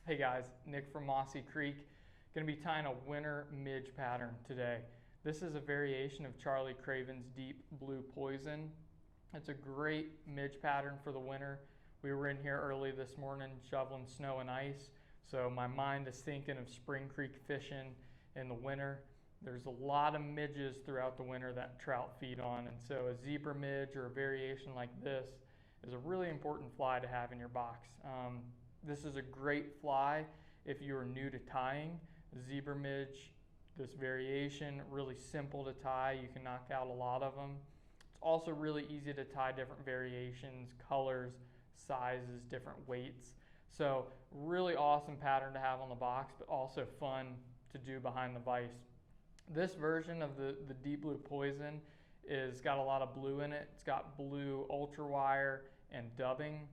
Hey guys, Nick from Mossy Creek. Going to be tying a winter midge pattern today. This is a variation of Charlie Craven's Deep Blue Poison. It's a great midge pattern for the winter. We were in here early this morning shoveling snow and ice, so my mind is thinking of Spring Creek fishing in the winter. There's a lot of midges throughout the winter that trout feed on, and so a zebra midge or a variation like this is a really important fly to have in your box. This is a great fly if you are new to tying. Zebra midge, this variation, really simple to tie. You can knock out a lot of them. It's also really easy to tie different variations, colors, sizes, different weights. So really awesome pattern to have on the box, but also fun to do behind the vise. This version of the Deep Blue Poison is got a lot of blue in it. It's got blue ultra wire and dubbing.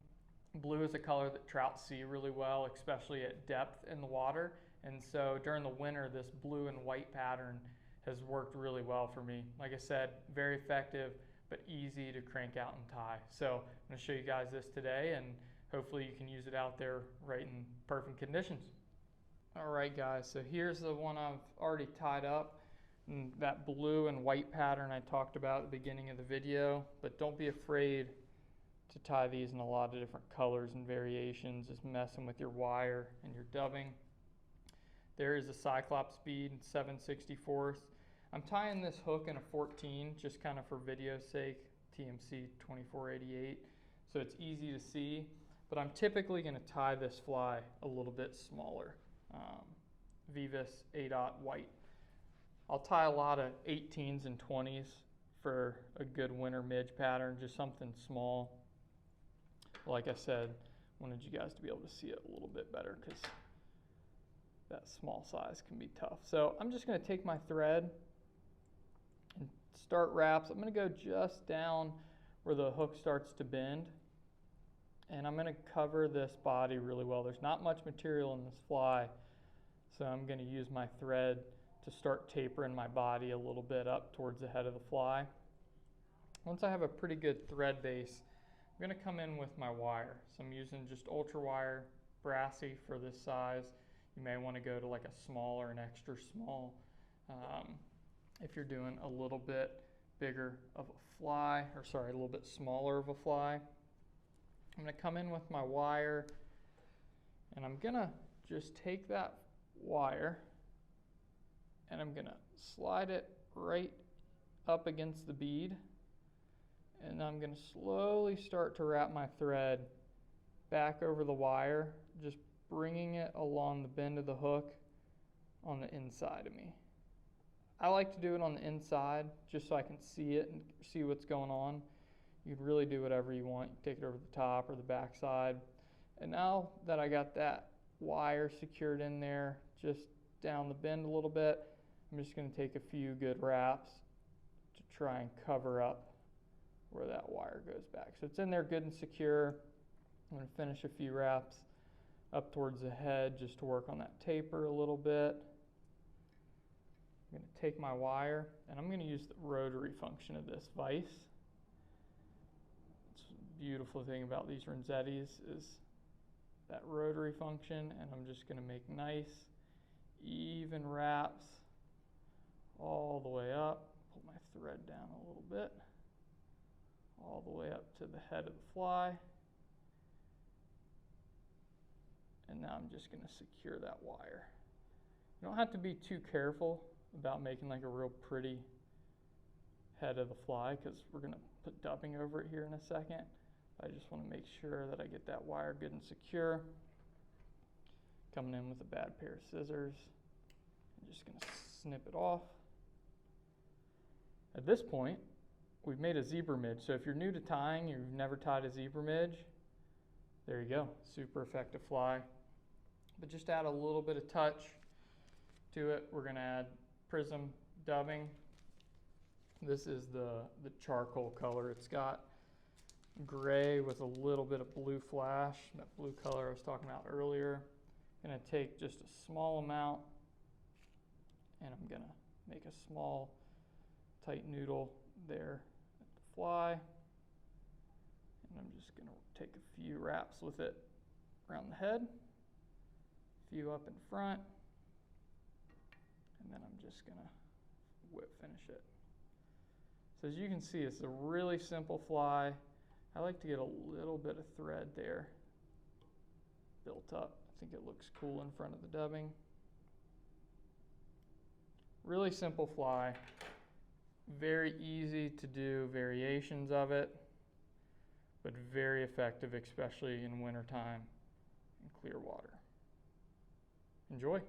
Blue is a color that trout see really well, especially at depth in the water. And so during the winter, this blue and white pattern has worked really well for me. Like I said, very effective, but easy to crank out and tie. So I'm going to show you guys this today, and hopefully you can use it out there right in perfect conditions. All right, guys, so here's the one I've already tied up. And that blue and white pattern I talked about at the beginning of the video, but don't be afraid to tie these in a lot of different colors and variations, just messing with your wire and your dubbing. There is a Cyclops bead, 7/64. I'm tying this hook in a 14, just kind of for video's sake, TMC 2488, so it's easy to see, but I'm typically going to tie this fly a little bit smaller, Vivus A-Dot white. I'll tie a lot of 18s and 20s for a good winter midge pattern, just something small. Like I said, wanted you guys to be able to see it a little bit better because that small size can be tough. So I'm just going to take my thread and start wraps. I'm going to go just down where the hook starts to bend, and I'm going to cover this body really well. There's not much material in this fly, so I'm going to use my thread to start tapering my body a little bit up towards the head of the fly. Once I have a pretty good thread base, I'm going to come in with my wire. So I'm using just ultra wire, brassy for this size. You may want to go to like a small or an extra small if you're doing a little bit bigger of a fly, or sorry, a little bit smaller of a fly. I'm going to come in with my wire, and I'm going to just take that wire and I'm going to slide it right up against the bead, and I'm going to slowly start to wrap my thread back over the wire, just bringing it along the bend of the hook on the inside of me. I like to do it on the inside just so I can see it and see what's going on. You can really do whatever you want. You can take it over the top or the back side. And now that I got that wire secured in there, just down the bend a little bit, I'm just going to take a few good wraps to try and cover up where that wire goes back. So it's in there good and secure. I'm going to finish a few wraps up towards the head just to work on that taper a little bit. I'm going to take my wire, and I'm going to use the rotary function of this vise. The beautiful thing about these Renzettis is that rotary function, and I'm just going to make nice, even wraps all the way up. Pull my thread down a little bit, all the way up to the head of the fly. And now I'm just going to secure that wire. You don't have to be too careful about making like a real pretty head of the fly, because we're going to put dubbing over it here in a second. I just want to make sure that I get that wire good and secure. Coming in with a bad pair of scissors. I'm just going to snip it off. At this point, we've made a zebra midge. So if you're new to tying, you've never tied a zebra midge, there you go. Super effective fly. But just add a little bit of touch to it. We're going to add prism dubbing. This is the charcoal color. It's got gray with a little bit of blue flash, that blue color I was talking about earlier. I'm going to take just a small amount, and I'm going to make a small tight noodle there at the fly. And I'm just going to take a few wraps with it around the head, a few up in front, and then I'm just going to whip finish it. So as you can see, it's a really simple fly. I like to get a little bit of thread there built up. I think it looks cool in front of the dubbing. Really simple fly. Very easy to do variations of it, but very effective, especially in wintertime in clear water. Enjoy.